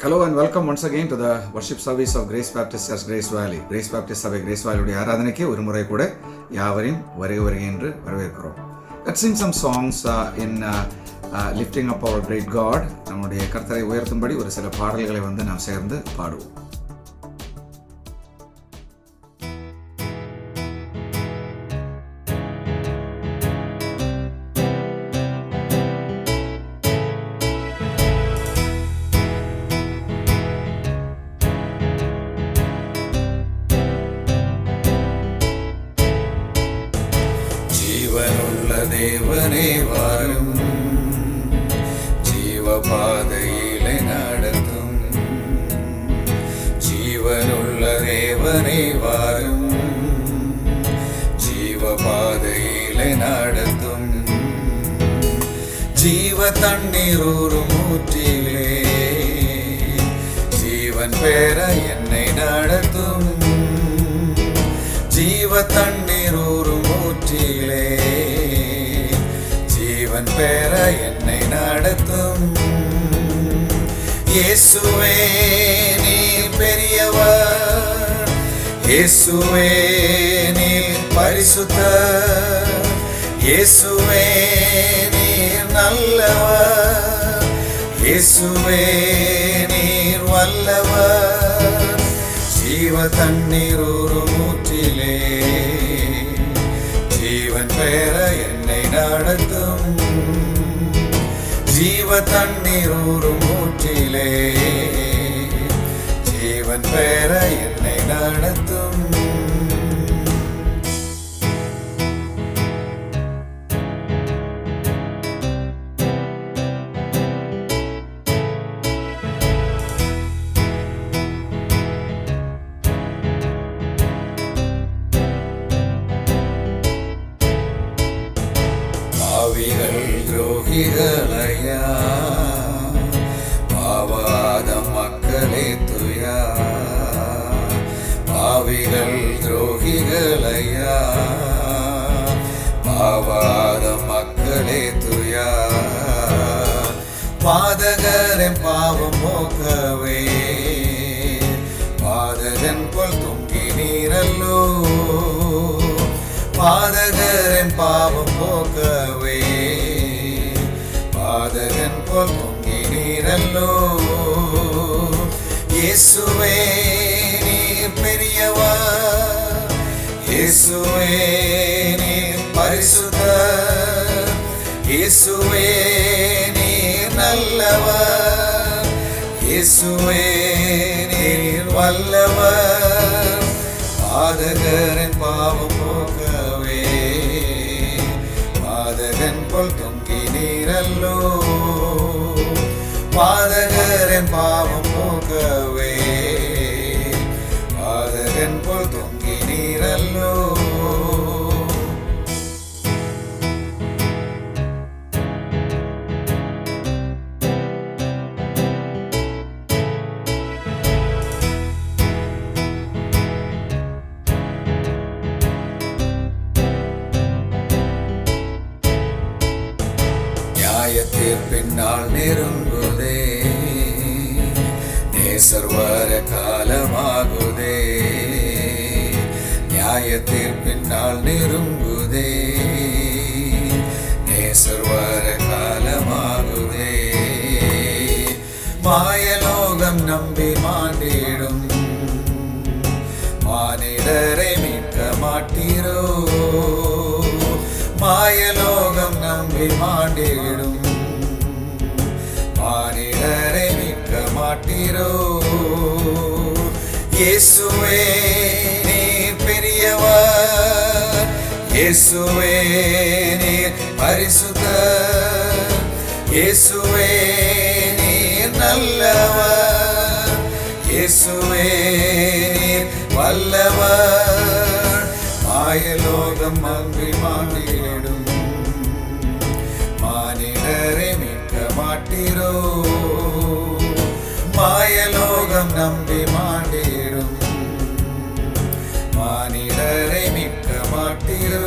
Hello and welcome once again to the worship service of Grace Baptist Church, Grace Valley. Grace Baptist Church, Grace Valley உடைய ஆராதனைக்கு ஒரு முறை கூட யாவரையும் வருக என்று வரவேற்கிறோம். Let's sing some songs in lifting up our great God. நம்முடைய கர்த்தரை உயர்த்தும்படி ஒரு சில பாடல்களை நாம் சேர்ந்து பாடுவோம். தேவனே வாரும், ஜீவ பாதையிலே நடத்தும். ஜீவனுள்ள தேவனே வாரும், ஜீவ பாதையிலே நடத்தும். ஜீவ தண்ணீர் ஊறும் ஊற்றிலே ஜீவன் பெற என்னை நடத்தும். ஜீவ தண்ணீர் ஊறும் ஊற்றிலே ஜீவன் பெற என்னை நடத்தும். இயேசுவே நீர் பெரியவர், இயேசுவே நீர் பரிசுத்தர், இயேசுவே நீர் நல்லவர், இயேசுவே நீர் வல்லவர். ஜீவ தண்ணீர் ஊறும் ஊற்றிலே ஜீவன் பெற என்னை நடத்தும். ஜீவ தண்ணீர் ஊறும் ஊற்றிலே ஜீவன் பெற என்னை நடத்தும். பாவிகள் துரோகிகளையா, பாவாத மக்களே துயா. பாவிகள் துரோகிகளையா, பாவாத மக்களே துயா. பாதகரின் பாவம் போக்கவே பாதகன் போல் தொங்கி நீரல்லோ. பாதகரின் பாவம் போக்கவே பாதகன் போல் தொங்கி நீரல்லோ. இயேசுவே நீர் பெரியவர், இயேசுவே நீர் பரிசுத்தர், இயேசுவே நீர் நல்லவர், இயேசுவே நீர் வல்லவர். பாதகரின் பாவம் போக்கவே பாதகன் போல் தொங்கி நீரல்லோ. பாதகரின் பாவம் போக்கவே பாதகன் போல் தொங்கி நீரல்லோ. பின்னால் நெருங்குதே, நேசர் வர காலமாகுதே. நியாயத்தீர் பின்னால் நெருங்குதே, நேசர் வர காலமாகுதே. மாயலோகம் நம்பி மாண்டிடும் மானிடரை மீட்க மாட்டீரோ. மாயலோகம் நம்பி மாண்டிடும் மானிடரை மீட்க மாட்டீரோ. இயேசுவே நீர் பெரியவர், இயேசுவே நீர் பரிசுத்த இயேசுவே நீர் நல்லவர், இயேசுவே நீர் வல்லவர். மாயலோகம் அன்றி மாண்டிடும், மானிடரை மீட்க மாட்டீரோ. மாயலோகம் நம்பி மாண்டிடும், மானிடரை மீட்க மாட்டீரோ.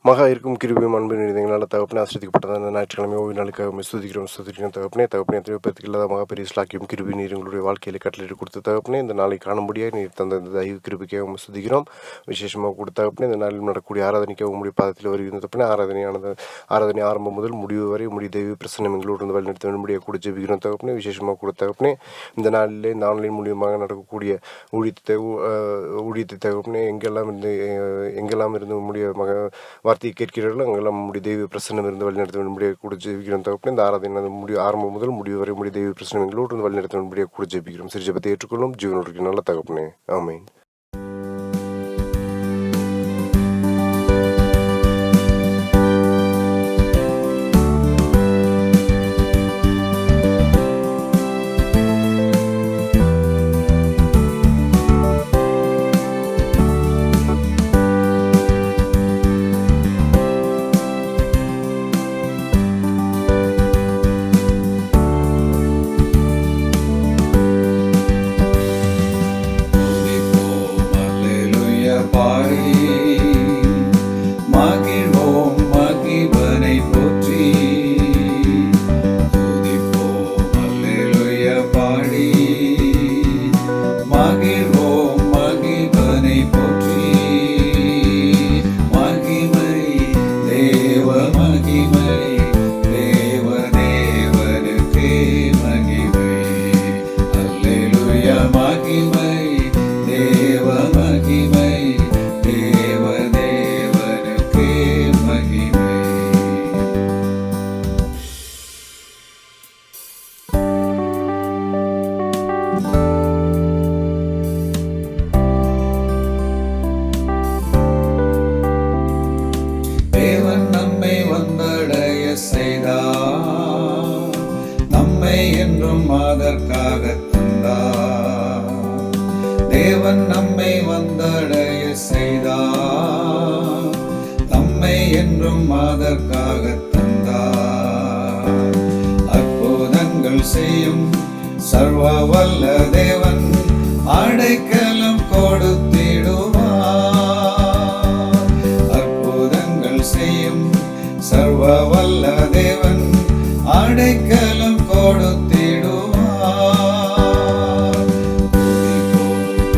மகா இருக்கும் கிருபையும் அன்பு நினைந்தங்களால் தகப்பனே ஆசிரியப்பட்டது அந்த ஞாயிற்றுக்கிழமை ஓய்வு நாளுக்காக சுதிக்கிறோம் தகப்பனே எத்தனையோ பேருக்கு இல்லாத மகா பெரிய ஸ்லாக்கியும் கிருபி நீர் எங்களுடைய வாழ்க்கையில் கட்டளையிட்டு கொடுத்த தகப்பனே இந்த நாளை காணும்படியாக நீர் தந்த இந்த தெய்வ கிருபிக்காக சுதிக்கிறோம். விசேஷமாக கொடுத்த தகப்பனே இந்த நாளில் நடக்கக்கூடிய ஆராதனைக்காக உங்களுடைய பாதத்தில் வருகின்ற தகப்பனே ஆராதனை ஆரம்பம் முதல் முடிவு வரை உங்களுடைய தெய்வ பிரசன்னம் எங்களோடு வந்து வழிநடத்த வேண்டும்படியாக கூட ஜெபிக்கிறோம் தகப்பனே. விசேஷமாக கொடுத்த தகப்பனே இந்த நாளிலே இந்த ஆன்லைன் மூலியமாக நடக்கக்கூடிய ஊழியத்தை தகப்பனே எங்கெல்லாம் இருந்து உங்களுடைய வார்த்தையை கேட்கிறீர்களோ அங்கெல்லாம் நம்முடைய தெய்வ பிரசன்னம் இருந்து வழிநடத்த வேண்டும்படியாக கூட ஜெபிக்கிறோம் தகப்பனே. இந்த ஆராதனை ஆரம்பம் முதல் முடிவு வரை முடிய தெய்வ பிரசன்னம் எங்களோடு வந்து வழிநடத்த வேண்டும்படியாக கூட ஜெபிக்கிறோம். சிறு ஜெபத்தை ஏற்றுக்கொள்ளும் ஜீவனோடு நல்ல தகப்பனே, ஆமென். அதற்காக தந்தார். தேவன் நம்மை வந்தடைய செய்தார், நம்மை என்றும் அதற்காக தந்தார். அற்புதங்கள் செய்யும் சர்வ வல்ல தேவன் அடைக்கலம் கொடுத்திடுவார். அற்புதங்கள் செய்யும் சர்வ வல்ல தேவன் அடைக்கலம் கொடுத்திடுவார்.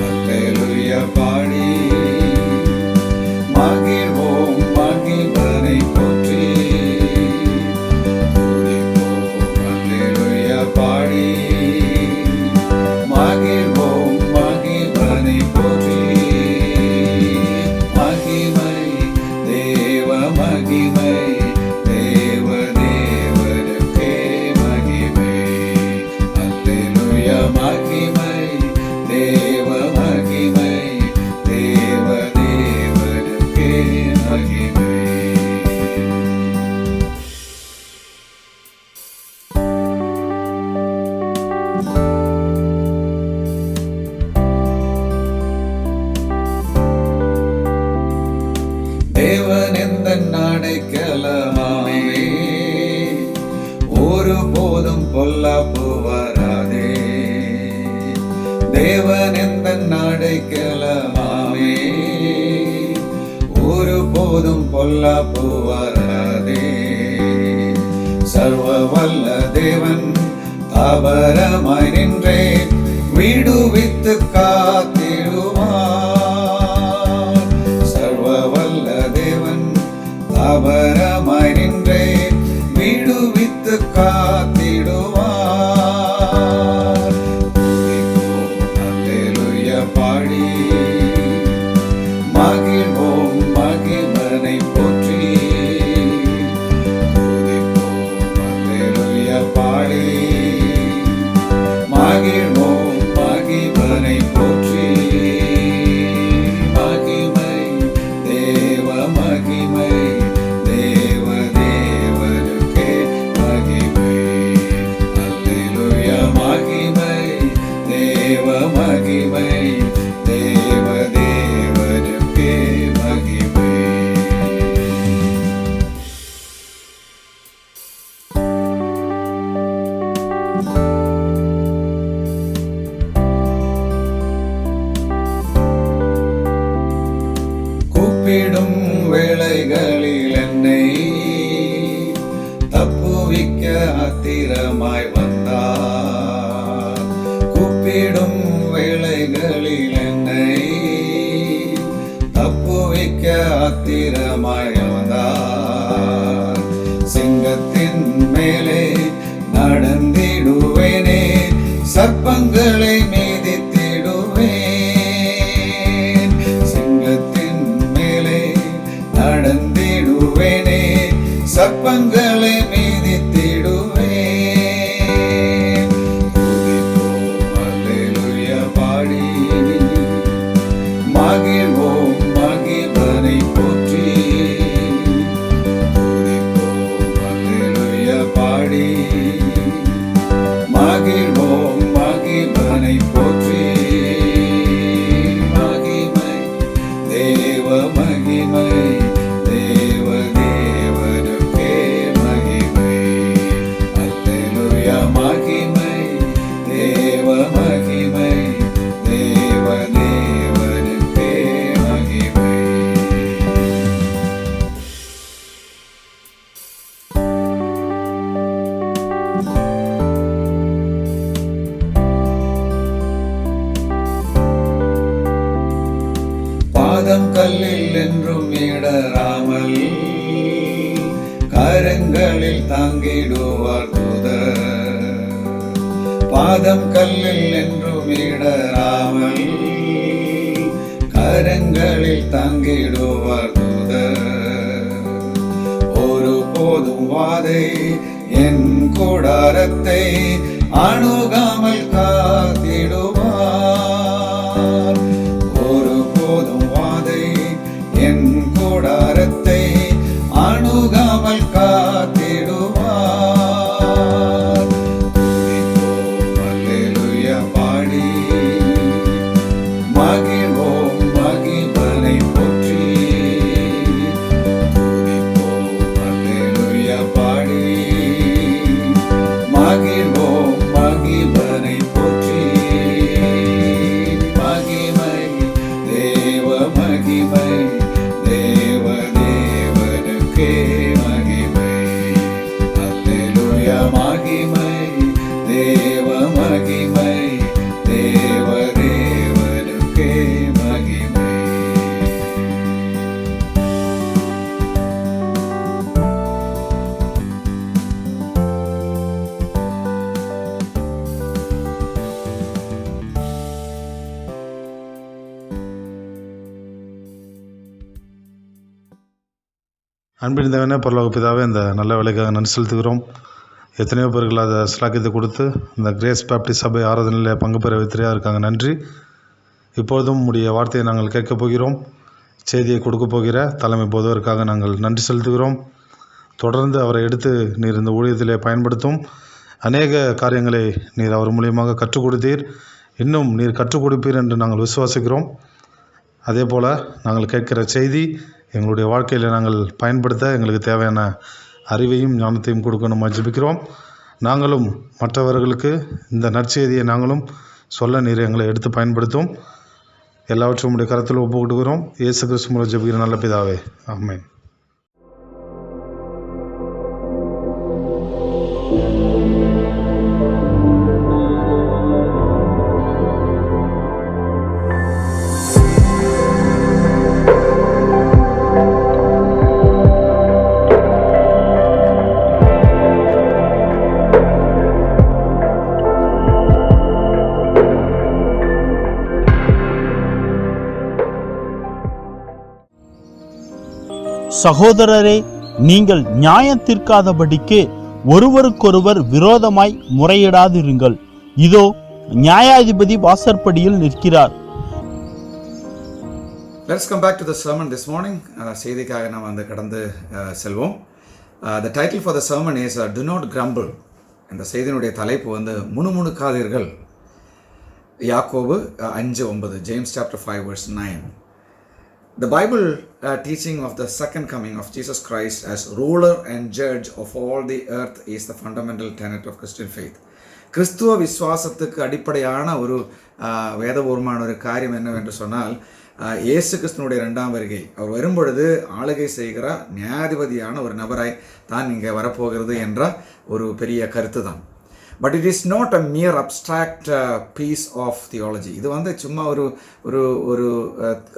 அல்லேலூயா பாடி மகிழ்வோம், மகிழ்வனை போற்றி துதிப்போம். அல்லேலூயா பாடி மகிழ்வோம், மகிழ்வனை போற்றி. மகிமை தேவ மகிமை தேவன் எந்த அடைக்கலமாமே, ஒரு போதும் பொல்லாப்பு வராதே. தேவன் எந்த அடைக்கலமாமே, ஒரு போதும் பொல்லாப்பு வராதே. சர்வ வல்ல தேவன் தாபரமாய் நின்றே விடுவித்து காத்திடுவார். சர்வ வல்ல தேவன் தாபரமாய் நின்றே விடுவித்து காத்திடுவார். அல்லேலூயா பாடி மகிழ்வோம், மகிழ்வனை போற்றி துதிப்போம். அல்லேலூயா ஆத்திரமாய் வந்தார். கூப்பிடும் வேளைகளில் என்னை தப்புவிக்க ஆத்திரமாய் வந்தார். சிங்கத்தின் மேலே நடந்திடுவேனே, சர்ப்பங்களை மீதித்திடுவேன். சிங்கத்தின் மேலே நடந்திடுவேனே, சர்ப்பங்களை மீதித்திடுவேன். துதிப்போம் அல்லேலூயா பாடி, மகிழ்வோம் மகிழ்வனை போற்றி. துதிப்போம் அல்லேலூயா பாடி, மகிழ்வோம் மகிழ்வனை போற்றி. மகிமை தேவ மகிமை, தேவ தேவனுக்கே மகிமை. அல்லேலூயா மகிமை தேவ மகிமை, தேவ தேவனுக்கே மகிமை. பாதம் கல்லில் என்றும் இடராமல், கரங்களில் தாங்கிடுவார் தூதர். பாதம் கல்லில் என்றும் இடராமல், கரங்களில் தாங்கிடுவார் தூதர். ஒரு போதும் வாதை என் கூடாரத்தை அணுகாமல் காத்திடுவார். ஒரு போதும் வாதை என் கூடாரத்தை அணுகாமல் காத்திடுவார். துதிப்போம் அல்லேலூயா பாடி, மகிழ்வோம் மகிழ்வனை போற்றி. துதிப்போம் அல்லேலூயா பாடி, மகிழ்வோம் மகிழ்வனை போற்றி. மகிமை தேவ மகிமை, தேவ தேவனுக்கே மகிமை. அல்லேலூயா மகிமை தேவ மகிமை, தேவ தேவனுக்கே மகிமை. அன்பின் தேவனே, பரலோக பிதாவே, இந்த நல்ல வேலைக்காக நன்றி செலுத்துகிறோம். எத்தனையோ பேர்கள் அதை ஸ்லாக்கியத்தை கொடுத்து இந்த கிரேஸ் பேப்டிஸ்ட் சபை ஆராதனையில் பங்கு பெற வைத்திரியா இருக்காங்க. நன்றி. இப்பொழுதும் உடைய வார்த்தையை நாங்கள் கேட்கப் போகிறோம். செய்தியை கொடுக்க போகிற தலைமை போதவருக்காக நாங்கள் நன்றி செலுத்துகிறோம். தொடர்ந்து அவரை எடுத்து நீர் இந்த ஊழியத்திலே பயன்படுத்தும். அநேக காரியங்களை நீர் அவர் மூலியமாக கற்றுக் கொடுத்தீர். இன்னும் நீர் கற்றுக் கொடுப்பீர் என்று நாங்கள் விசுவாசிக்கிறோம். அதே போல் நாங்கள் கேட்கிற செய்தி எங்களுடைய வாழ்க்கையில் நாங்கள் பயன்படுத்த எங்களுக்கு தேவையான அறிவையும் ஞானத்தையும் கொடுக்கணும் ஜெபிக்கிறோம். நாங்களும் மற்றவர்களுக்கு இந்த நற்செய்தியை நாங்களும் சொல்ல நீர் எங்களை எடுத்து பயன்படுத்தும். எல்லாவற்றையும் உடைய கரத்தில் ஒப்பு கொடுக்கிறோம். இயேசு கிறிஸ்து மூலம் ஜெபிக்கிற நல்ல பிதாவே, ஆமென். சகோதரரே, நீங்கள் நியாயத்திற்காதபடிக்கு ஒருவருக்கொருவர் விரோதமாய் முறையிடாதிருங்கள். இதோ நியாயாதிபதி வாசற்படியில் நிற்கிறார். Let's come back to the sermon this morning. செய்திக்காக நாம் வந்து கடந்து செல்வோம். The title for the sermon is Do Not Grumble. இந்த செய்தியினுடைய தலைப்பு வந்து முணுமுணுக்காதீர்கள். யாக்கோபு 5:9, James chapter 5 verse 9. The Bible teaching of the second coming of Jesus Christ as ruler and judge of all the earth is the fundamental tenet of Christian faith. கிறிஸ்துவ விசுவாசத்துக்கு அடிப்படையான ஒரு வேதபூர்வமான ஒரு காரியம் என்னவென்று சொன்னால், இயேசு கிறிஸ்துனுடைய 2ஆம் வருகை, அவர் வரும்பொழுது ஆளுகை செய்கிற நியாயாதிபதியான ஒரு நபராய் தான் இங்கே வரப்போகிறது என்ற ஒரு பெரிய கருத்து தான். But it is not a mere abstract piece of theology. இது வந்து சும்மா ஒரு ஒரு ஒரு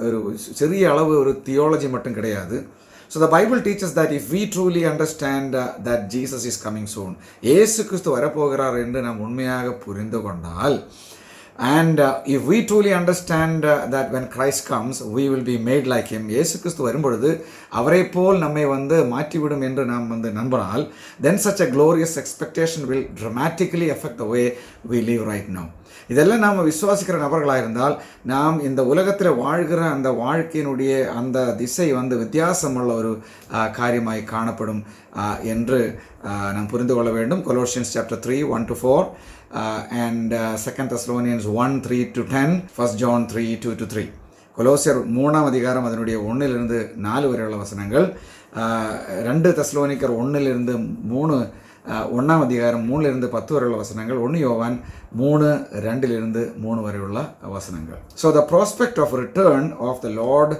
ஒரு சிறிய அளவு ஒரு தியாலஜி மட்டும் கிடையாது. So the Bible teaches that if we truly understand that Jesus is coming soon, இயேசு கிறிஸ்து வரப்போகிறார் என்று நாம் உண்மையாக புரிந்து கொண்டால், and if we truly understand that when Christ comes we will be made like him, இயேசு கிறிஸ்து வரும்பொழுது அவரை போல் நம்மை வந்து மாற்றிவிடும் என்று நாம் வந்து நம்பினால், then such a glorious expectation will dramatically affect the way we live right now. இதெல்லாம் நாம் விசுவாசிக்கிற நபர்களாக இருந்தால் நாம் இந்த உலகத்தில் வாழ்கிற அந்த வாழ்க்கையினுடைய அந்த திசை வந்து வித்தியாசமுள்ள ஒரு காரியமாய் காணப்படும் என்று நாம் புரிந்து கொள்ள வேண்டும். Colossians chapter 3 1-4 and 2 Thessalonians 1:3-10, 1 John 3:2-3. கொலோசியர் 3ஆம் அதிகாரம் அதனுடைய 1 - 4 வரையுள்ள வசனங்கள், 2 தெசலோனிக்கர் 1 - 3 1ஆம் அதிகாரம் 3 - 10 வரையுள்ள வசனங்கள், 1 யோவான் 3:2 - 3 வரையுள்ள வசனங்கள். So the prospect of return of the lord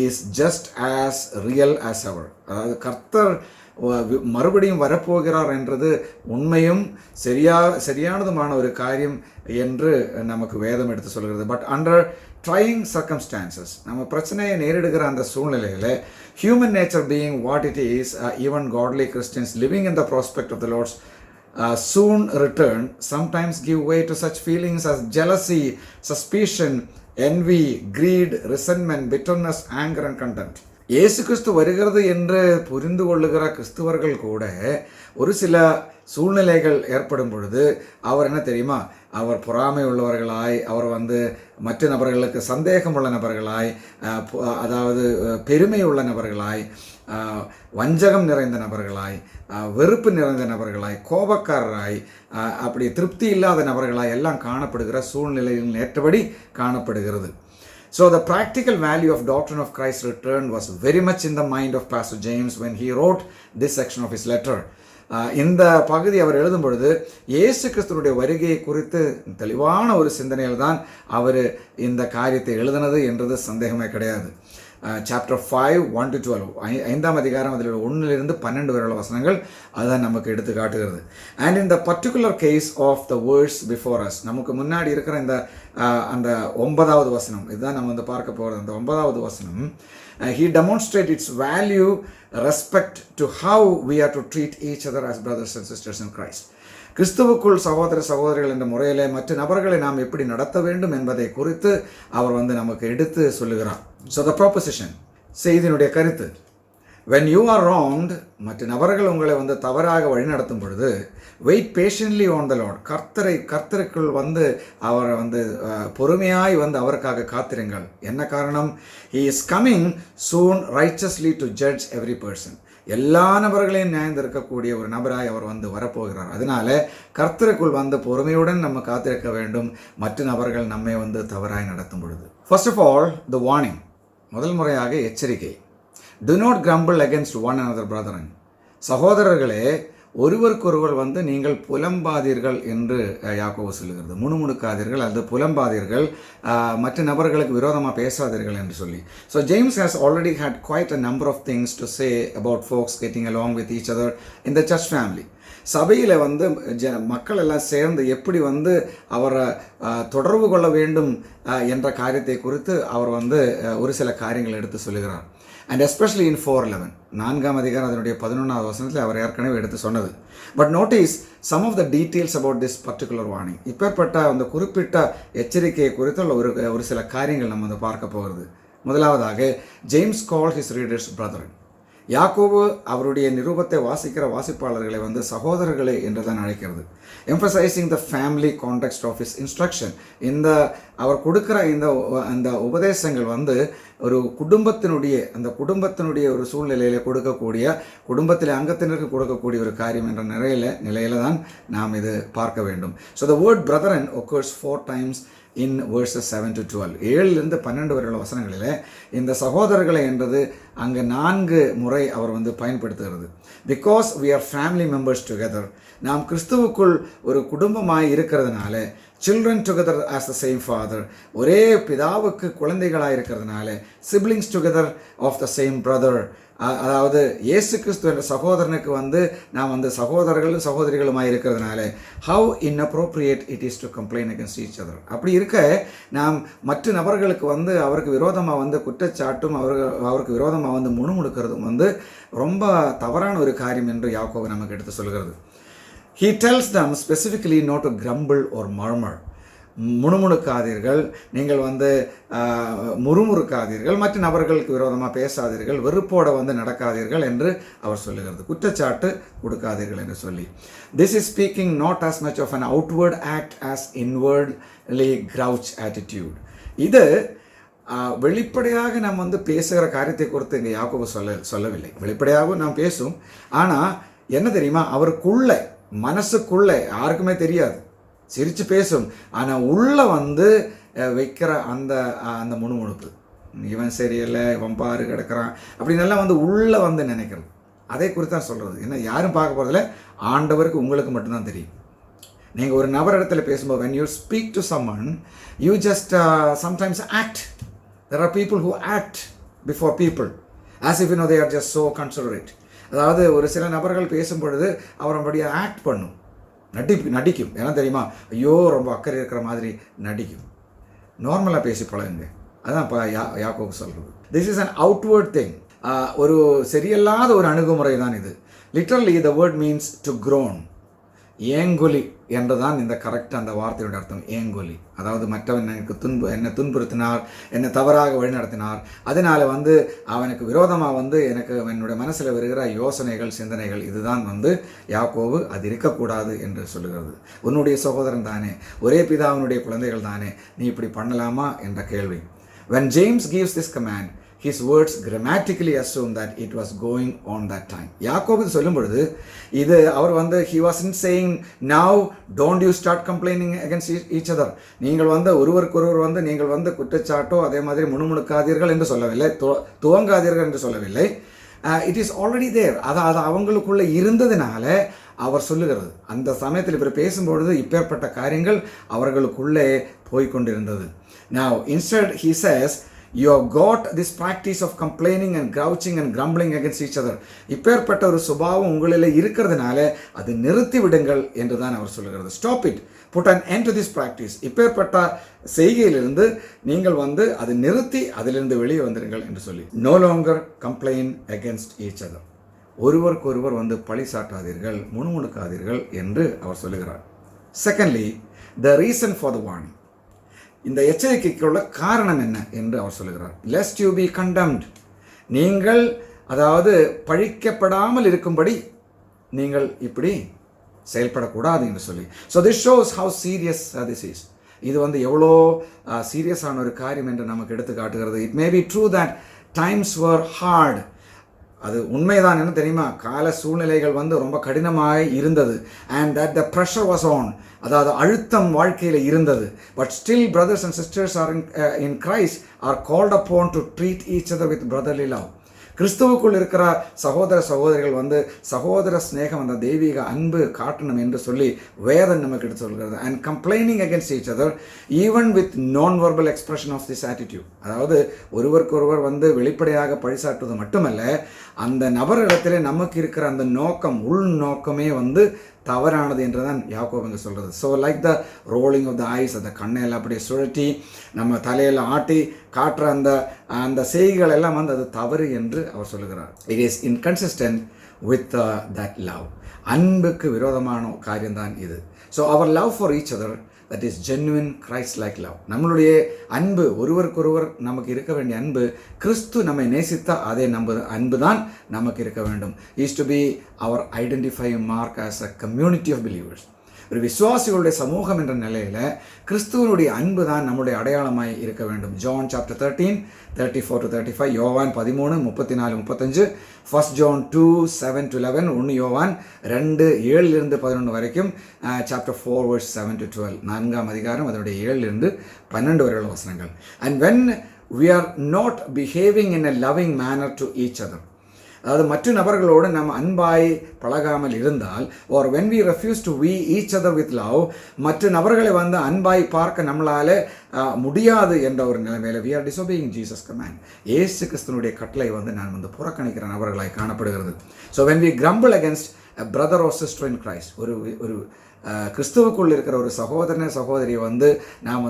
is just as real as ever. அதாவது கர்த்தர் மறுபடியும் வரப்போகிறார் என்றது உண்மையும் சரியானதுமான ஒரு காரியம் என்று நமக்கு வேதம் எடுத்து சொல்கிறது. பட் அண்டர் ட்ரையிங் சர்க்கம்ஸ்டான்சஸ், நம்ம பிரச்சனையை நேரிடுகிற அந்த சூழ்நிலையில் human nature being what it is, even godly Christians living in the prospect of the Lord's soon return sometimes give way to such feelings as jealousy, suspicion, envy, greed, resentment, bitterness, anger and contempt. இயேசு கிறிஸ்து வருகிறது என்று புரிந்து கொள்ளுகிற கிறிஸ்துவர்கள் கூட ஒரு சில சூழ்நிலைகள் ஏற்படும் பொழுது அவர் என்ன தெரியுமா, அவர் பொறாமை உள்ளவர்களாய், அவர் வந்து மற்ற நபர்களுக்கு சந்தேகம் உள்ள நபர்களாய், அதாவது பெருமை உள்ள நபர்களாய், வஞ்சகம் நிறைந்த நபர்களாய், வெறுப்பு நிறைந்த நபர்களாய், கோபக்காரராய், அப்படி திருப்தி இல்லாத நபர்களாய் எல்லாம் காணப்படுகிற சூழ்நிலையில் ஏற்றபடி காணப்படுகிறது. So the practical value of doctrine of Christ's return was very much in the mind of Pastor James when he wrote this section of his letter. இந்த பகுதி அவர் எழுதும் பொழுது இயேசு கிறிஸ்துவுடைய வருகையை குறித்து தெளிவான ஒரு சிந்தனையில் தான் அவர் இந்த காரியத்தை எழுதினது என்றது சந்தேகமே கிடையாது. சாப்டர் 5 1-12, 5ஆம் அதிகாரம் அதில் 1 - 12 வரையுள்ள வசனங்கள் அதுதான் நமக்கு எடுத்து காட்டுகிறது. And in the particular case of the words before us, நமக்கு முன்னாடி இருக்கிற இந்த அந்த 9வது வசனம், இதுதான் நம்ம வந்து பார்க்க போகிறது. அந்த 9வது வசனம், he demonstrated its value respect to how we are to treat each other as brothers and sisters in Christ. கிறிஸ்துவுக்குள் சகோதர சகோதரிகள் என்ற முறையிலே மற்ற நபர்களை நாம் எப்படி நடத்த வேண்டும் என்பதை குறித்து அவர் வந்து நமக்கு எடுத்து சொல்லுகிறார். ஸோ த ப்ரோபோசிஷன், செய்தியினுடைய கருத்து, when you are wronged, மற்ற நபர்கள் உங்களை வந்து தவறாக வழிநடத்தும் பொழுது wait patiently on the Lord, கர்த்தருக்குள் வந்து அவரை வந்து பொறுமையாய் வந்து அவருக்காக காத்திருங்கள். என்ன காரணம்? he is coming soon righteously to judge every person. எல்லா நபர்களையும் நியாயந்திருக்கக்கூடிய ஒரு நபராய் அவர் வந்து வரப்போகிறார். அதனால கர்த்தருக்குள் வந்து பொறுமையுடன் நம்ம காத்திருக்க வேண்டும் மற்ற நபர்கள் நம்மை வந்து தவறாய் நடத்தும் பொழுது. First of all the warning, முதல் முறையாக எச்சரிக்கை. do not grumble against one another brethren. சகோதரர்களே, ஒருவருக்கொருவர் வந்து நீங்கள் புலம்பாதீர்கள் என்று யாக்கோபு சொல்லுகிறது. முணுமுணுக்காதீர்கள் அல்லது புலம்பாதீர்கள், மற்ற நபர்களுக்கு விரோதமாக பேசாதீர்கள் என்று சொல்லி. So James has already had quite a number of things to say about folks getting along with each other in the church family. சபையில் வந்து மக்கள் எல்லாம் சேர்ந்து எப்படி வந்து அவரை தொடர்பு கொள்ள வேண்டும் என்ற காரியத்தை குறித்து அவர் வந்து ஒரு சில காரியங்கள் எடுத்து சொல்லுகிறார். அண்ட் எஸ்பெஷலி இன் 4:11, 4ஆம் அதிகாரம் அதனுடைய 11வது வசனத்தில் அவர் ஏற்கனவே எடுத்து சொன்னது. But notice some of the details about this particular warning. இப்பேற்பட்ட அந்த குறிப்பிட்ட எச்சரிக்கையை குறித்துள்ள ஒரு சில காரியங்கள் நம்ம வந்து பார்க்க போகிறது. முதலாவதாக, ஜேம்ஸ் கால் ஹிஸ் ரீடர்ஸ் பிரதரன். யாக்கோபு அவருடைய நிருபத்தை வாசிக்கிற வாசிப்பாளர்களை வந்து சகோதரர்களே என்று தான் அழைக்கிறது. Emphasising the family context of his instruction. இந்த அவர் கொடுக்குற இந்த உபதேசங்கள் வந்து ஒரு குடும்பத்தினுடைய ஒரு சூழ்நிலையில் கொடுக்கக்கூடிய, குடும்பத்தில் அங்கத்தினருக்கு கொடுக்கக்கூடிய ஒரு காரியம் என்ற நிலையில தான் நாம் இது பார்க்க வேண்டும். So the word brethren occurs 4 times in verses 7 to 12. 7லிருந்து 12 வரையுள்ள வசனங்களிலே இந்த சகோதரர்களை என்றது அங்கே 4 முறை அவர் வந்து பயன்படுத்துகிறது. Because we are family members together, நாம் கிறிஸ்துவுக்குள் ஒரு குடும்பமாய் இருக்கிறதுனால, children together as the same father, ஒரே பிதாவுக்கு குழந்தைகளாக இருக்கிறதுனால, siblings together of the same brother, அதாவது இயேசு கிறிஸ்து என்ற சகோதரனுக்கு வந்து நாம் வந்து சகோதரர்களும் சகோதரிகளுமாய் இருக்கிறதுனால how inappropriate it is to complain against each other. அப்படி இருக்க நாம் மற்ற நபர்களுக்கு வந்து அவருக்கு விரோதமாக வந்து குற்றச்சாட்டும் அவருக்கு விரோதமாக வந்து முணுமுணுக்கிறதும் வந்து ரொம்ப தவறான ஒரு காரியம் என்று யாக்கோபு நமக்கு எடுத்து சொல்கிறது. He tells them specifically not to grumble or murmur. முணுமுணுக்காதீர்கள், நீங்கள் வந்து முறுமுறுக்காதீர்கள், மற்ற நபர்களுக்கு விரோதமாக பேசாதீர்கள், வெறுப்போடு வந்து நடக்காதீர்கள் என்று அவர் சொல்லுகிறது. குற்றச்சாட்டு கொடுக்காதீர்கள் என்று சொல்லி. This is speaking not as much of an outward act as inwardly grouch attitude. இது வெளிப்படையாக நாம் வந்து பேசுகிற காரியத்தை குறித்து இங்கே யாக்கோபு சொல்லவில்லை. வெளிப்படையாகவும் நாம் பேசும், ஆனால் என்ன தெரியுமா, அவருக்குள்ளே மனசுக்குள்ளே யாருக்குமே தெரியாது, சிரித்து பேசும், ஆனால் உள்ளே வந்து வைக்கிற அந்த அந்த முணுமுணுப்பு, இவன் சரியில்லை, இவன் பாரு கிடக்கிறான் அப்படின்னெல்லாம் வந்து உள்ளே வந்து நினைக்கிறது, அதை குறித்து தான் சொல்கிறது. ஏன்னா யாரும் பார்க்க போகிறதில்ல, ஆண்டவருக்கு உங்களுக்கு மட்டும்தான் தெரியும். நீங்கள் ஒரு நபர் இடத்துல பேசும்போது when you speak to someone you just sometimes act. There are people who act before people as if they are just so considerate. அதாவது ஒரு சில நபர்கள் பேசும் பொழுது அவர் அப்படியே ஆக்ட் பண்ணும், நடிக்கும். ஏன்னா தெரியுமா, ஐயோ ரொம்ப அக்கறை இருக்கிற மாதிரி நடிக்கும். நார்மலாக பேசி பழகுங்க, அதான் இப்போ யாக்கோபு சொல்கிறது. This is an outward thing. ஒரு சரியில்லாத ஒரு அணுகுமுறை தான் இது. Literally the word means to groan. ஏங்கொலி என்றுதான் இந்த கரெக்ட் அந்த வார்த்தையோட அர்த்தம், ஏங்கொலி. அதாவது மற்றவன் என்னை துன்புறுத்தினார், என்னை தவறாக வழிநடத்தினார், அதனால் வந்து அவனுக்கு விரோதமாக வந்து எனக்கு என்னுடைய மனசில் வருகிற யோசனைகள் சிந்தனைகள், இதுதான் வந்து யாக்கோபு அது இருக்கக்கூடாது என்று சொல்லுகிறது. உன்னுடைய சகோதரன் தானே, ஒரே பிதாவினுடைய குழந்தைகள் தானே, நீ இப்படி பண்ணலாமா என்ற கேள்வி. When James gives this command, his words grammatically assume that it was going on that time. யாக்கோபு சொல்லும் பொழுது இது அவர் வந்து he wasn't saying now don't you start complaining against each other. நீங்கள் வந்து ஒருவருக்கொருவர் வந்து நீங்கள் வந்து குற்றச்சாட்டோ அதே மாதிரி முணுமுணுக்காதீர்கள் என்று சொல்லவில்லை, துவங்காதீர்கள் என்று சொல்லவில்லை. It is already there. அது அவங்களுக்குள்ளே இருந்ததுனால அவர் சொல்லுகிறது. அந்த சமயத்தில் இவர் பேசும்பொழுது இப்பேற்பட்ட காரியங்கள் அவர்களுக்குள்ளே போய்கொண்டிருந்தது. Now instead he says you have got this practice of complaining and grouching and grumbling against each other. இப்பேற்பட்ட ஒரு சுபாவம் உங்களில் இருக்கிறதுனால அது நிறுத்தி விடுங்கள் என்று தான் அவர் சொல்லுகிறது. Stop it, put an end to this practice. இப்பேற்பட்ட செய்கையிலிருந்து நீங்கள் வந்து அது நிறுத்தி அதிலிருந்து வெளியே வந்துடுங்கள் என்று சொல்லி. No longer complain against each other. ஒருவருக்கொருவர் வந்து பழி சாட்டாதீர்கள், முணுமுணுக்காதீர்கள் என்று அவர் சொல்லுகிறார். Secondly, the reason for the warning. இந்த எச்சரிக்கைக்குள்ள காரணம் என்ன என்று அவர் சொல்லுகிறார். lest you be condemned. நீங்கள் அதாவது பழிக்கப்படாமல் இருக்கும்படி நீங்கள் இப்படி செயல்படக்கூடாது என்று சொல்லி. so this shows how serious this is. இது வந்து எவ்வளோ சீரியஸான ஒரு காரியம் என்று நமக்கு எடுத்து காட்டுகிறது. it may be true that times were hard. அது உண்மைதான். என்ன தெரியுமா, கால சூழ்நிலைகள் வந்து ரொம்ப கடினமாக இருந்தது. and that the pressure was on. அதாவது அழுத்தம் வாழ்க்கையில் இருந்தது. But still brothers and sisters are in Christ are called upon to treat each other with brotherly love. கிறிஸ்துவுக்குள் இருக்கிற சகோதர சகோதரிகள் வந்து சகோதர ஸ்நேகம், அந்த தெய்வீக அன்பு காட்டணும் என்று சொல்லி வேதம் நமக்கு எடுத்து சொல்கிறது. And complaining against each other even with non verbal expression of this attitude. அதாவது ஒருவருக்கொருவர் வந்து வெளிப்படையாக பழிசாட்டுவது மட்டுமல்ல, அந்த நபரிடத்தில் நமக்கு இருக்கிற அந்த நோக்கம், உள் நோக்கமே வந்து தவறானது என்று தான் யாக்கோபு இங்கே சொல்கிறது. So like the rolling of the eyes, அந்த கண்ணையில் அப்படியே சுழட்டி நம்ம தலையில் ஆட்டி காட்டுற அந்த செய்திகள் எல்லாம் வந்து அது தவறு என்று அவர் சொல்லுகிறார். It is inconsistent with that love. அன்புக்கு விரோதமான காரியம்தான் இது. So our love for each other, that is genuine Christ like love. நம்மளுடைய அன்பு, ஒருவருக்கொருவர் நமக்கு இருக்க வேண்டிய அன்பு, கிறிஸ்து நம்மை நேசித்த அதே அன்பு தான் நமக்கு இருக்க வேண்டும். Is to be our identifying mark as a community of believers. ஒரு விசுவாசிகளுடைய சமூகம் என்ற நிலையில் கிறிஸ்துவனுடைய அன்பு தான் நம்முடைய அடையாளமாய் இருக்க வேண்டும். ஜான் சாப்டர் 13:34-35, யோவான் 13:34-35, 1 ஜான் 2:7-11, 1 யோவான் 2:7-11 வரைக்கும், சாப்டர் 4:7-12, 4ஆம் அதிகாரம் அதனுடைய 7-12 வரையுள்ள வசனங்கள். And when we are not behaving in a loving manner to each other, அதாவது மற்ற நபர்களோடு நம்ம அன்பாய் பழகாமல் இருந்தால், or when we refuse to we each other with love, மற்ற நபர்களை அன்பாய் பார்க்க நம்மளால முடியாது என்ற ஒரு நிலைமையில we are disobeying Jesus command. இயேசு கிறிஸ்துவினுடைய கட்டளை நான் புறக்கணிக்கிற நபர்களாய் காணப்படுகிறது. So when we grumble against a brother or sister in Christ, ஒரு கிறிஸ்துவுக்குள் இருக்கிற ஒரு சகோதரனை சகோதரியை நாம்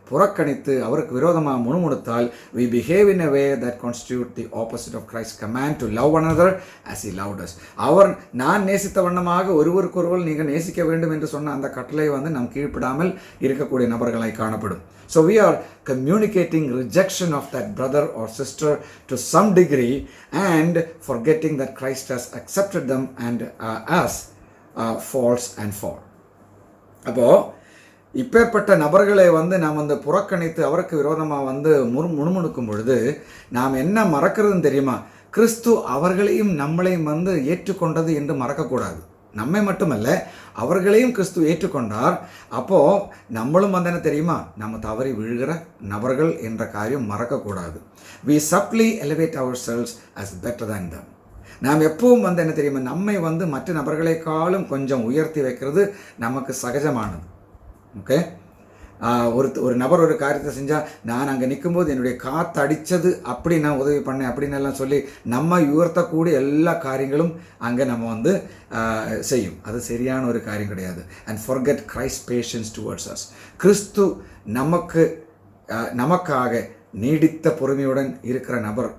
புறக்கணித்து அவருக்கு விரோதமாக முணுமுணுத்தால், we behave in a way that constitute the opposite of Christ's command to love one another as he loved us. அவர் நான் நேசித்த வண்ணமாக ஒருவருக்கொருவர் நீங்கள் நேசிக்க வேண்டும் என்று சொன்ன அந்த கட்டளை நாம் கீழ்ப்படாமல் இருக்கக்கூடிய நபர்களாய் காணப்படும். So we are communicating rejection of that brother or sister to some degree and forgetting that Christ has accepted them and us false and fall. அப்போது இப்பேற்பட்ட நபர்களை நாம் புறக்கணித்து அவருக்கு விரோதமாக முணுமுணுக்கும் பொழுது நாம் என்ன மறக்கிறதுன்னு தெரியுமா? கிறிஸ்து அவர்களையும் நம்மளையும் ஏற்றுக்கொண்டது என்று மறக்கக்கூடாது. நம்மை மட்டுமல்ல, அவர்களையும் கிறிஸ்து ஏற்றுக்கொண்டார். அப்போது நம்மளும் என்ன தெரியுமா? நம்ம தவறி விழுகிற நபர்கள் என்ற காரியம் மறக்கக்கூடாது. we subtly elevate ourselves as better than them. நாம் எப்பவும் என்ன தெரியுமா? நம்மை மற்ற நபர்களைக்காலும் கொஞ்சம் உயர்த்தி வைக்கிறது நமக்கு சகஜமானது. ஓகே, ஒரு நபர் ஒரு காரியத்தை செஞ்சால், நான் அங்கே நிற்கும்போது என்னுடைய காற்று அடித்தது அப்படி நான் உதவி பண்ணேன் அப்படின்னு எல்லாம் சொல்லி நம்ம உயர்த்தக்கூடிய எல்லா காரியங்களும் அங்கே நம்ம செய்யும். அது சரியான ஒரு காரியம் கிடையாது. And forget Christ's patience towards us. கிறிஸ்து நமக்காக நீடித்த பொறுமையுடன் இருக்கிற நபர்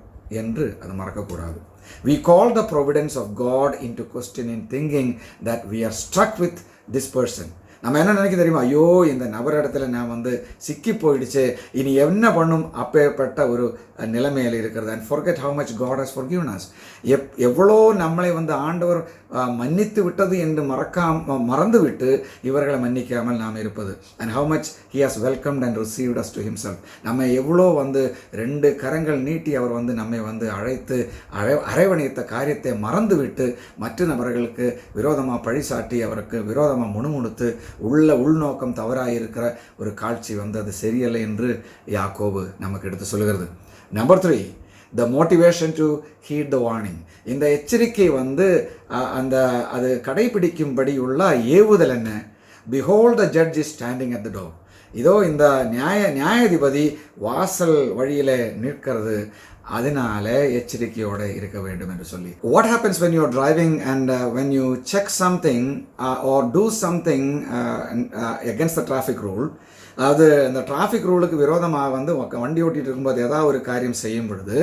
என்று அது மறக்கக்கூடாது. We call the providence of God into question in thinking that we are struck with this person. நம்ம என்ன நினைக்க தெரியுமா? ஐயோ, இந்த நபர் இடத்துல நான் சிக்கி போயிடுச்சு, இனி என்ன பண்ணும் அப்பேற்பட்ட ஒரு நிலைமையில் இருக்கிறது. And forget how much God has forgiven us. எவ்வளோ நம்மளை ஆண்டவர் மன்னித்து விட்டது என்று மறந்துவிட்டு இவர்களை மன்னிக்காமல் நாம் இருப்பது. And how much he has welcomed and received us to himself. நம்ம எவ்வளோ 2 கரங்கள் நீட்டி அவர் நம்மை அழைத்து அரவணைத்த காரியத்தை மறந்துவிட்டு மற்ற நபர்களுக்கு விரோதமாக பழிசாட்டி அவருக்கு விரோதமாக முணுமுணுத்து உள்நோக்கம் தவறாயிருக்கிற ஒரு காட்சி அது சரியல்ல என்று யாக்கோபு நமக்கு எடுத்து சொல்கிறது. Number 3, the motivation to heed the warning. இந்த எச்சரிக்கை அது கடைபிடிக்கும்படி உள்ள ஏவுதல் என்ன? behold the judge is standing at the door. இதோ இந்த நியாயாதிபதி வாசல் வழியில் நிற்கிறது, அதனால எச்சரிக்கையோடு இருக்க வேண்டும் என்று சொல்லி. What happens when you are driving and when you check something or do something against the traffic rule? அது இந்த டிராஃபிக் ரூலுக்கு விரோதமாக வண்டி ஓட்டிகிட்டு இருக்கும்போது ஏதாவது ஒரு காரியம் செய்யும் பொழுது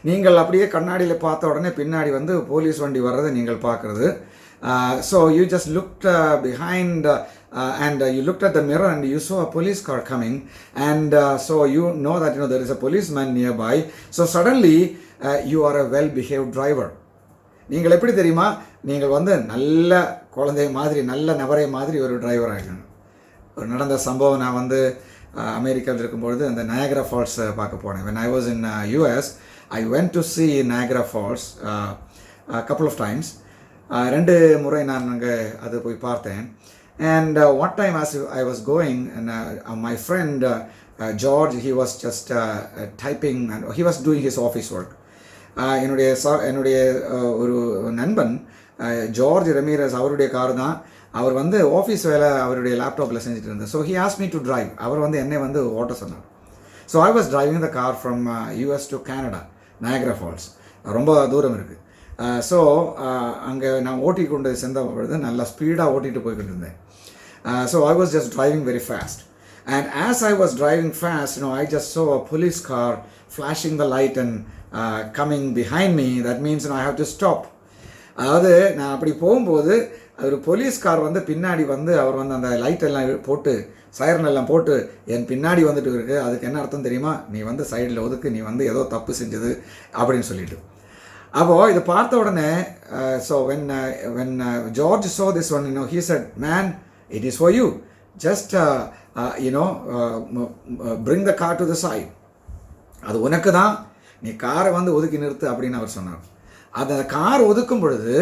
நீங்கள் அப்படியே கண்ணாடியில் பார்த்த உடனே பின்னாடி போலீஸ் வண்டி வர்றதை நீங்கள் பார்க்குறது. So you just looked behind and you looked at the mirror and you saw a police car coming, and so you know that there is a policeman nearby. So suddenly you are a well behaved driver. நீங்கள் எப்படி தெரியுமா? நீங்கள் நல்ல குழந்தை மாதிரி நல்ல நபரை மாதிரி ஒரு டிரைவர் ஆகிக்கணும். ஒரு நடந்த சம்பவம், நான் அமெரிக்காவில் இருக்கும்பொழுது அந்த நயாகரா ஃபால்ஸ் பார்க்க போனேன். when I was in US, I went to see Niagara Falls a couple of times. 2 முறை நான் அங்கே அது போய் பார்த்தேன். And one time as I was going, and my friend George, he was just typing and he was doing his office work. என்னுடைய ஒரு நண்பன் George ரெமீரஸ், அவருடைய கார் தான். அவர் ஆஃபீஸ் வேலை அவருடைய லேப்டாப்பில் செஞ்சுட்டு இருந்தார். So he asked me to drive. அவர் என்னை ஓட்ட சொன்னார். So I was driving the car from US to Canada, Niagara Falls. ரொம்ப தூரம் இருக்குது. ஸோ அங்கே நான் ஓட்டி கொண்டு சென்ற பொழுது நல்லா ஸ்பீடாக ஓட்டிகிட்டு போய்கிட்டு இருந்தேன். So I was just driving very fast. And as I was driving fast, I just saw a police car flashing the light and coming behind me. That means I have to stop. அதாவது நான் அப்படி போகும்போது ஒரு police car பின்னாடி அவர் அந்த light எல்லாம் போட்டு siren எல்லாம் போட்டு என் பின்னாடி வந்துட்டு இருக்கு. அதுக்கு என்ன அர்த்தம் தெரியுமா? நீ சைடில் ஒதுக்கு, நீ ஏதோ தப்பு செஞ்சது அப்படின்னு சொல்லிட்டு. அப்போது இதை பார்த்த உடனே so when George saw this one, he said, man, It is for you. Just, bring the car to the side. அது உனக்கு தான், நீ காரை வந்து ஒதுக்கி நிறுத்து அப்படின்னு அவர் சொன்னார். அந்த கார் ஒதுக்கும் பொழுது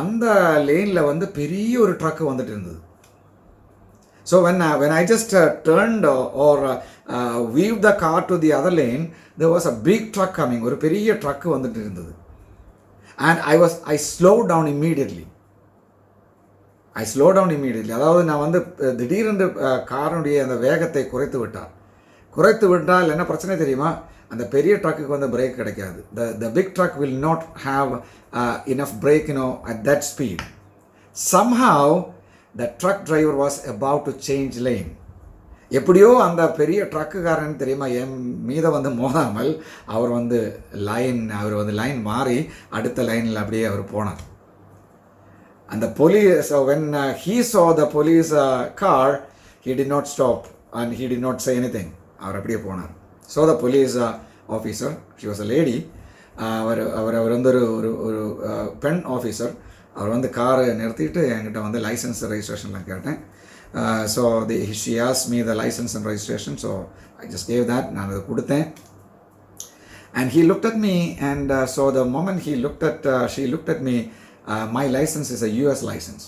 அந்த லேனில் வந்து பெரிய ஒரு ட்ரக்கு வந்துட்டு இருந்தது. So when I just turned or weaved the car to the other lane, there was a big truck coming. ஒரு பெரிய ட்ரக்கு வந்துட்டு இருந்தது. And I slowed down immediately. அதாவது நான் வந்து திடீரென்று காரனுடைய அந்த வேகத்தை குறைத்து விட்டால் என்ன பிரச்சனை தெரியுமா? அந்த பெரிய ட்ரக்குக்கு வந்து பிரேக் கிடைக்காது. The big truck will not have enough brake, at that speed. Somehow the truck driver was about to change lane. எப்படியோ அந்த பெரிய ட்ரக்குக்காரன் தெரியுமா என் மீத வந்து மோதாமல் அவர் வந்து லைன் மாறி அடுத்த லைனில் அப்படியே அவர் போனார். அந்த police, when he saw the police car, he did not stop and he did not say anything. அவர் அப்படியே போனார். So the police officer, she was a lady, அவர் வந்து ஒரு பெண் ஆஃபீஸர். அவர் வந்து காரை நிறுத்திட்டு என்கிட்ட வந்து லைசன்ஸ் ரெஜிஸ்ட்ரேஷன்லாம் கேட்டேன். So she asked me the license and registration, so I just gave that. நான் அதை கொடுத்தேன். And he looked at me, and so the moment she looked at me, my license is a US license.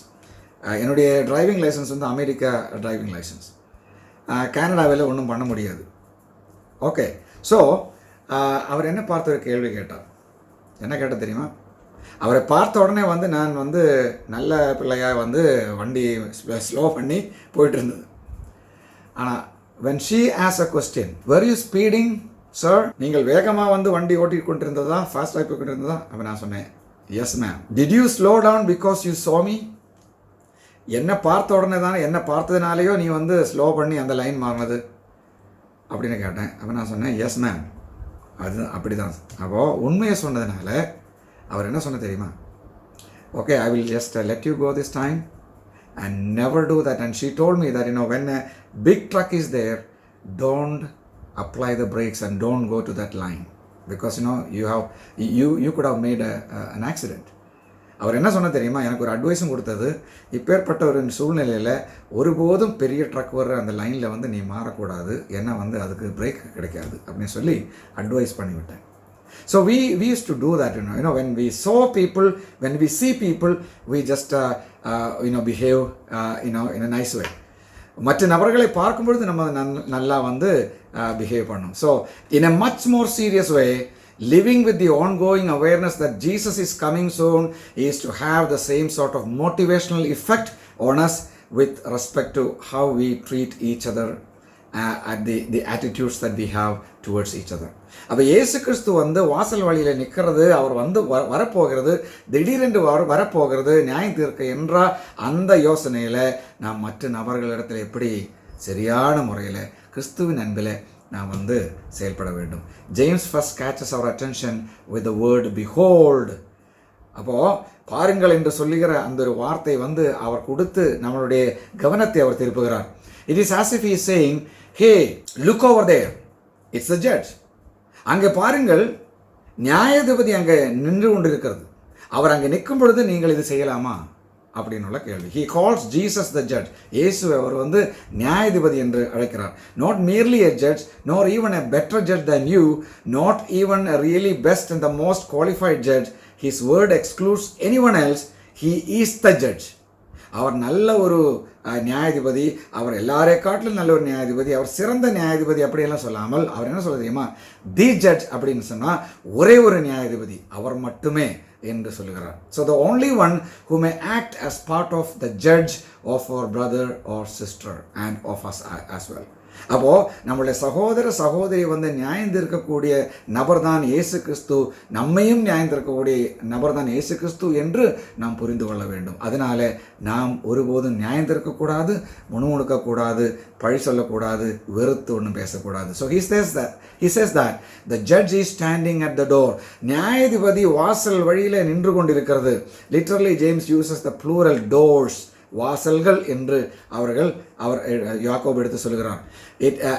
என்னுடைய driving licence வந்து America driving licence. கனடாவில் ஒன்றும் பண்ண முடியாது. Okay, so அவர் என்ன பார்த்து ஒரு கேள்வி கேட்டார். என்ன கேட்டால் தெரியுமா? அவரை பார்த்த உடனே வந்து நான் வந்து நல்ல பிள்ளையாக வந்து வண்டி ஸ்லோ பண்ணி போயிட்டு இருந்தது. ஆனால் when she asked a question, were you speeding sir? நீங்கள் வேகமாக வந்து வண்டி ஓட்டி கொண்டு இருந்ததா, ஃபாஸ்ட்டாக போய் கொண்டு இருந்ததா? அப்போ நான் சொன்னேன், yes ma'am. Did you slow down because you saw me? என்னை பார்த்த உடனே தானே, என்னை பார்த்ததுனாலேயோ நீ வந்து ஸ்லோ பண்ணி அந்த லைன் மாறினது அப்படின்னு கேட்டேன். அப்போ நான் சொன்னேன், எஸ் மேம், அது அப்படி தான். அப்போது உண்மையை சொன்னதுனால அவர் என்ன சொன்ன தெரியுமா? Okay, I will just let you go this time and never do that. And she told me that when a big truck is there, don't apply the brakes and don't go to that line because you could have made an accident. அவர் என்ன சொன்ன தெரியுமா? எனக்கு ஒரு அட்வைஸும் கொடுத்தது, இப்பேற்பட்ட ஒரு சூழ்நிலையில் ஒருபோதும் பெரிய ட்ரக் வர்ற அந்த லைனில் வந்து நீ மாறக்கூடாது, ஏன்னா வந்து அதுக்கு பிரேக் கிடைக்காது அப்படின்னு சொல்லி அட்வைஸ் பண்ணிவிட்டேன். So we used to do that, when we saw people, when we see people, we just behave in a nice way. மற்ற நபர்களை பார்க்கும்பொழுது நம்ம நல்லா வந்து பிஹேவ் பண்ணணும். So in a much more serious way, living with the ongoing awareness that Jesus is coming soon is to have the same sort of motivational effect on us with respect to how we treat each other and the attitudes that we have towards each other. அப்போ இயேசு கிறிஸ்து வந்து வாசல் வழியில் நிற்கிறது, அவர் வந்து வரப்போகிறது, திடீரென்று வரப்போகிறது, நியாயம் தீர்க்க என்ற அந்த யோசனையில் நாம் மற்ற நபர்களிடத்தில் எப்படி சரியான முறையில் கிறிஸ்துவின் அன்பில் நாம் வந்து செயல்பட வேண்டும். James first catches our attention with the word behold. அப்போது பாருங்கள் என்று சொல்லுகிற அந்த ஒரு வார்த்தை வந்து அவர் கொடுத்து நம்மளுடைய கவனத்தை அவர் திருப்புகிறார். It is as if he is saying, hey, look over there, it's the judge. அங்கே பாருங்கள், நியாயாதிபதி அங்கே நின்று கொண்டு இருக்கிறது. அவர் அங்கே நிற்கும் பொழுது நீங்கள் இது செய்யலாமா அப்படின்னுள்ள கேள்வி. He calls Jesus the judge. இயேசு அவர் வந்து நியாயாதிபதி என்று அழைக்கிறார். Not merely a judge, nor even a better judge than you, not even a really best and the most qualified judge. His word excludes anyone else. He is the judge. அவர் நல்ல ஒரு நியாயாதிபதி, அவர் எல்லாரே காட்டிலும் நல்ல ஒரு நியாயாதிபதி, அவர் சிறந்த நியாயாதிபதி அப்படியெல்லாம் சொல்லாமல் அவர் என்ன சொல்ல தெரியுமா? தி ஜட்ஜ் அப்படின்னு சொன்னால் ஒரே ஒரு நியாயாதிபதி, அவர் மட்டுமே என்று சொல்லுகிறார். So the only one who may act as part of the judge of our brother or sister and of us as well. அப்போது நம்மளுடைய சகோதர சகோதரி வந்து நியாயம் தீர்க்கக்கூடிய நபர் தான் இயேசு கிறிஸ்து, நம்மையும் நியாயம் தீர்க்கக்கூடிய நபர் தான் இயேசு கிறிஸ்து என்று நாம் புரிந்து கொள்ள வேண்டும். அதனால நாம் ஒருபோதும் நியாயம் தீர்க்கக்கூடாது, முணுமுணுக்கக்கூடாது, பழி சொல்லக்கூடாது, வெறுத்து ஒன்றும் பேசக்கூடாது. So he says that the judge is standing at the door. நியாயாதிபதி வாசல் வழியில் நின்று கொண்டிருக்கிறது. லிட்டரலி ஜேம்ஸ் யூசஸ் த plural doors, வாசல்கள் என்று அவர் யாக்கோபு எடுத்து சொல்கிறார்.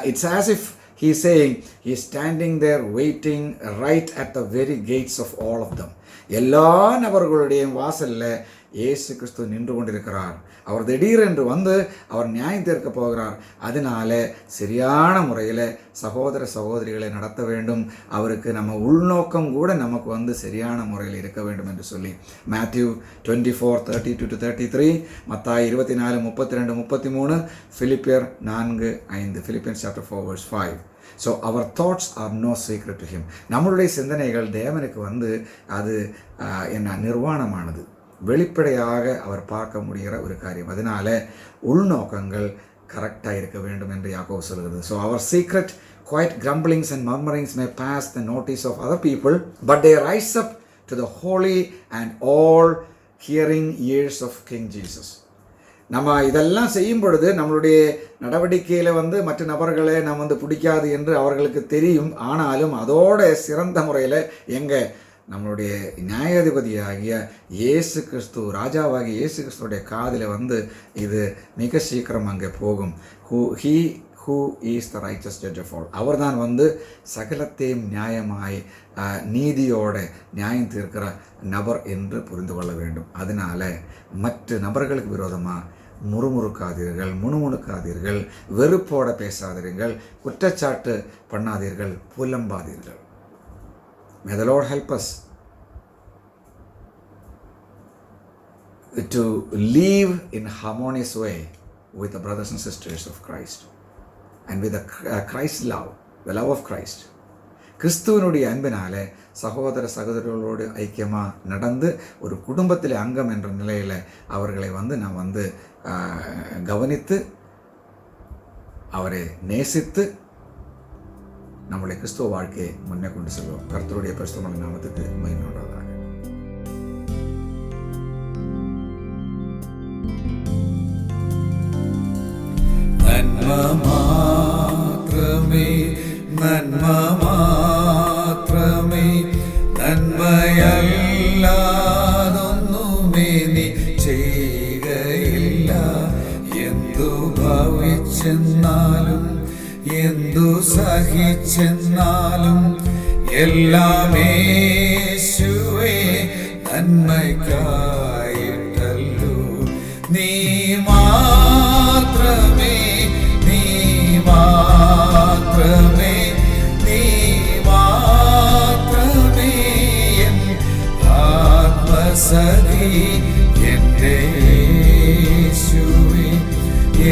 It's as if he is saying he is standing there waiting right at the very gates of all of them. எல்லா நபர்களுடைய வாசலில் இயேசு கிறிஸ்து நின்று கொண்டிருக்கிறார். அவர் திடீரென்று வந்து அவர் நியாயம் தீர்க்க போகிறார். அதனால சரியான முறையில் சகோதர சகோதரிகளை நடத்த வேண்டும். அவருக்கு நம்ம உள்நோக்கம் கூட நமக்கு வந்து சரியான முறையில் இருக்க வேண்டும் என்று சொல்லி Matthew 24:32-33, மத்தாய் 24:32-33, Philippians 4:5, Philippians chapter 4 verse 5. So our thoughts are no secret to him. நம்மளுடைய சிந்தனைகள் தேவனுக்கு வந்து அது என்ன நிர்வாணமானது, வெளிப்படையாக அவர் பார்க்க முடிகிற ஒரு காரியம். அதனால உள்நோக்கங்கள் கரெக்டாக இருக்க வேண்டும் என்று யாக்கோபு சொல்கிறது. So our secret quiet grumblings and murmurings may pass the notice of other people, but they rise up to the holy and all hearing ears of King Jesus. நம்ம இதெல்லாம் செய்யும் பொழுது நம்மளுடைய நடவடிக்கையில் வந்து மற்ற நபர்களை நாம் வந்து பிடிக்காது என்று அவர்களுக்கு தெரியும். ஆனாலும் அதோட சிறந்த முறையில் நம்மளுடைய நியாயாதிபதியாகிய இயேசு கிறிஸ்து, ராஜாவாகிய இயேசு கிறிஸ்துடைய காதில் வந்து இது மிக சீக்கிரம் அங்கே போகும். who is the righteous judge of all. அவர் தான் வந்து சகலத்தையும் நியாயமாய் நீதியோட நியாயம் தீர்க்கிற நபர் என்று புரிந்து கொள்ள வேண்டும். அதனால மற்ற நபர்களுக்கு விரோதமாக முறுமுறுக்காதீர்கள், முணுமுணுக்காதீர்கள், வெறுப்போட பேசாதீர்கள், குற்றச்சாட்டு பண்ணாதீர்கள், புலம்பாதீர்கள். May the Lord help us to live in harmonious way with the brothers and sisters of Christ and with the Christ love, the love of Christ. கிறிஸ்துவனுடைய அன்பினால சகோதர சகோதரிகளோடு ஐக்கியமாக நடந்து ஒரு குடும்பத்தில் அங்கம் என்ற நிலையில் அவர்களை வந்து நாம் வந்து கவனித்து அவரை நேசித்து நம்முடைய கிறிஸ்துவ வாழ்க்கையை முன்னே கொண்டு செல்வோம். கர்த்தருடைய பரிசுத்தமான நாமத்துக்கு மகிமை உண்டாவதாக. നന്മ മാത്രമേ നന്മ മാത്രമേ നന്മയല്ലാതൊന്നുമേ നീ ചെയ്യുകയില്ല. എന്തു ഭവിച്ചെന്നാലും എന്തു സഹിച്ചെന്നാലും എല്ലാം യേശുവേ നന്മയ്ക്കായിട്ടല്ലോ. നീ മാത്രമേ നീ മാത്രമേ നീ മാത്രമേ എൻ ആത്മസഖി, എൻ്റെ യേശുവേ,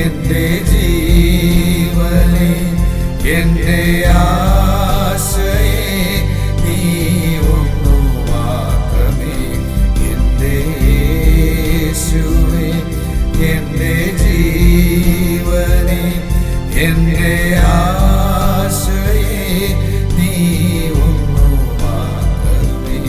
എൻ്റെ ജീവനേ, എൻ്റെ ആശയേ, നീ ഒന്നു മാത്രമേ. എൻ്റെ യേശുവേ, എൻ്റെ ജീവനേ, എൻ്റെ ആശയേ, നീ ഒന്നു മാത്രമേ.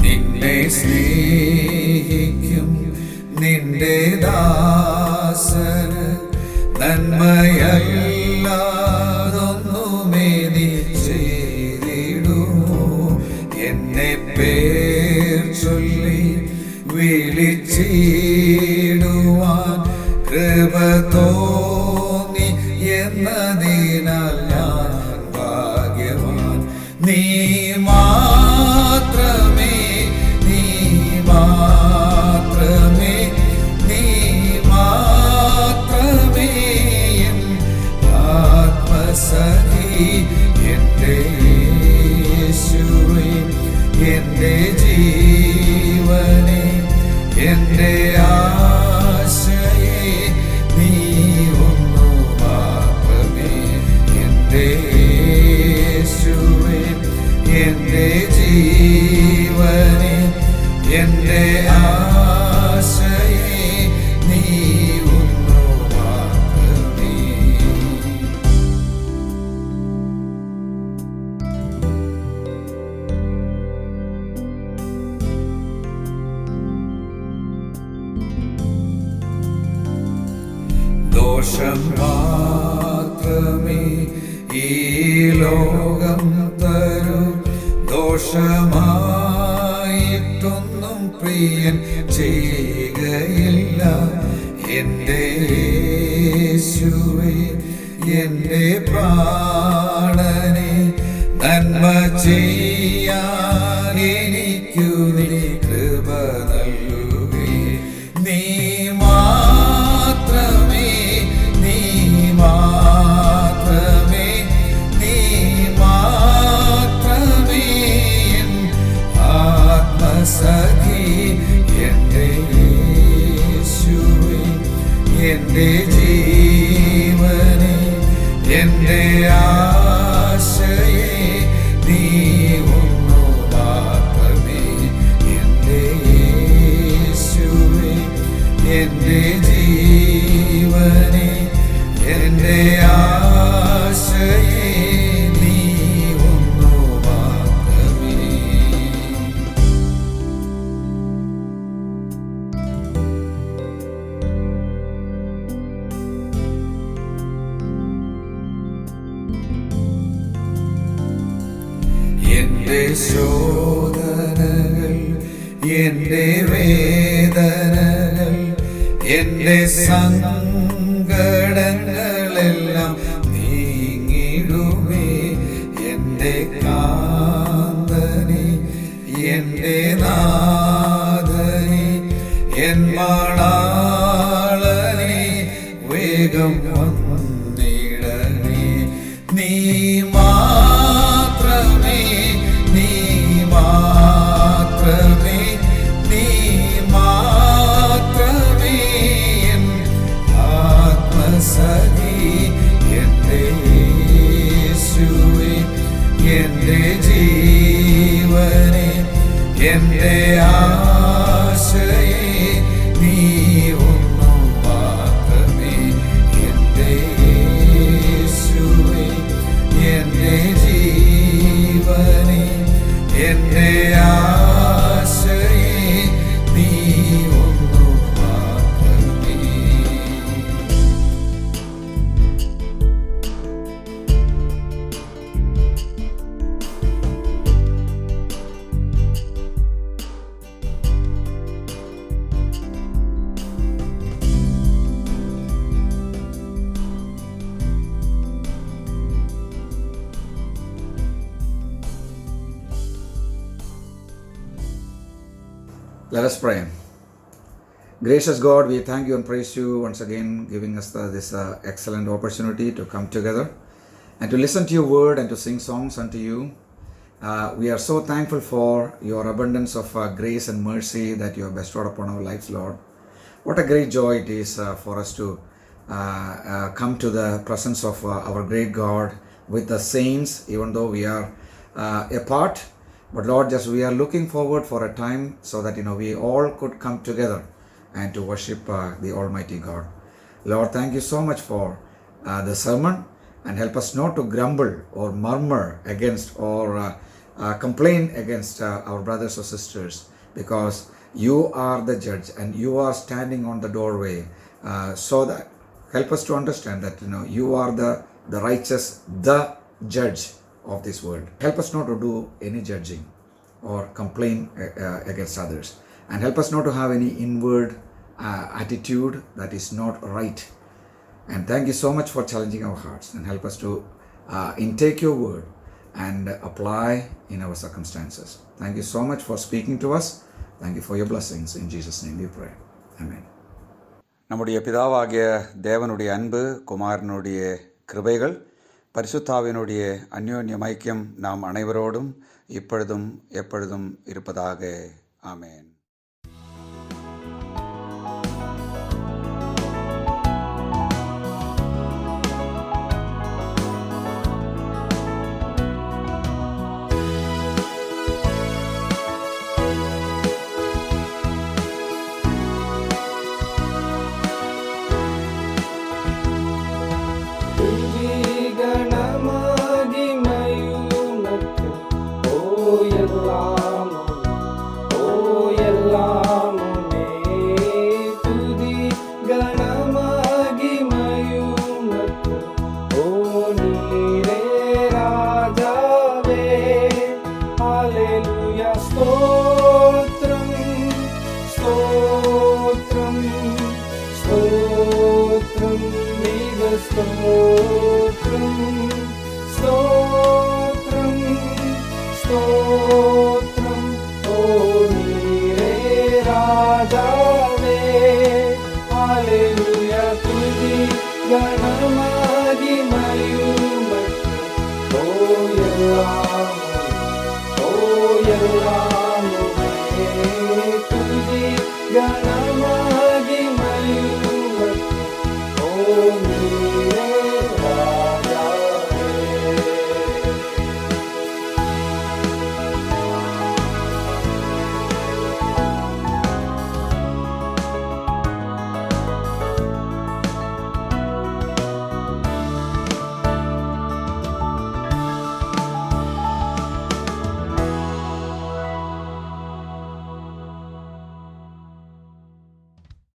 നിന്നെ സ്നേഹിക്കും നിന്റെ ദാസന് നന്മയല്ലാതൊന്നുമേ നീ ചെയ്തിടുമോ? എന്നെ പേർ ചൊല്ലി വിളിച്ചിടുവാൻ കൃപ തോന്നി എന്നതിനാൽ ഞാൻ ഭാഗ്യവാൻ. നീ മാത്രമേ നീ മാത്രമേ നീ മാത്രമേ എൻ ആത്മസഖി, എൻ്റെ യേശുവേ, എൻ്റെ ജീവനേ, എൻ്റെ ആശയേ, നീ ഒന്നു മാത്രമേ. എൻ്റെ യേശുവേ, എൻ്റെ ജീവനേ, എൻ്റെ ആശയേ, നീ ഒന്നു മാത്രമേ. ദോഷം മാത്രമേ ഈ ലോകം തരൂ, ദോഷമായിട്ടൊന്നും പ്രിയൻ ചെയ്യുകയില്ല. എൻ്റെ യേശുവേ എൻ്റെ പ്രാണനെ നന്മ ചെയ്യാൻ എനിക്കു നീ കൃപ നൽകുകേ. നീ മാത്രമേ നീ മാത്രമേ നീ മാത്രമേ എൻ ആത്മസഖി. എൻ്റെ യേശുവേ എൻ്റെ ജീവനെ എൻ്റെ ആശയെ നീ ഒന്നു മാത്രമേ. എൻ്റെ യേശുവേ എൻ്റെ ജീവനെ എൻ്റെ ആശയെ നീ ഒന്നു മാത്രമേ. എൻ്റെ ശോധനകൾ എൻ്റെ വേദനകൾ എൻ്റെ സങ്കടങ്ങളെല്ലാം നീങ്ങിടുമേ. എൻ്റെ കാന്തനെ എൻ്റെ നാഥനെ എൻ മണാളനെ വേഗം വന്നിടണേ. നീ മാത്രമേ നീ മാത്രമേ നീ മാത്രമേ എൻ ആത്മസഖി. എൻ്റെ യേശുവേ എൻ്റെ ജീവനെ എൻ്റെ ആശയെ നീ ഒന്നു മാത്രമേ. എൻ്റെ യേശുവേ എൻ്റെ ജീവനെ എൻ്റെ ആശയെ നീ ഒന്നു മാത്രമേ. Let us pray. Gracious God, we thank you and praise you once again, giving us this excellent opportunity to come together and to listen to your word and to sing songs unto you. We are so thankful for your abundance of grace and mercy that you have bestowed upon our lives, Lord. What a great joy it is for us to come to the presence of our great God with the saints, even though we are apart. But Lord, just we are looking forward for a time so that we all could come together and to worship the Almighty God. Lord, thank you so much for the sermon, and help us not to grumble or murmur against or complain against our brothers or sisters, because you are the judge and you are standing on the doorway, so that help us to understand that you are the righteous, the judge of this world. Help us not to do any judging or complain against others, and help us not to have any inward attitude that is not right. And thank you so much for challenging our hearts, and help us to intake your word and apply in our circumstances. Thank you so much for speaking to us. Thank you for your blessings. In Jesus' name we pray. Amen. நம்முடைய பிதாவாகிய தேவனுடைய அன்பு, குமாரனுடைய கிருபைகள், பரிசுத்தாவினுடைய அந்யோன்யம் ஐக்கியம் நாம் அனைவரோடும் இப்பொழுதும் எப்பொழுதும் இருப்பதாக. ஆமென். Oh, స్తోత్రం స్తోత్రం స్తోత్రం ఓ నీరే రాజావే హల్లెలూయా తుది గణ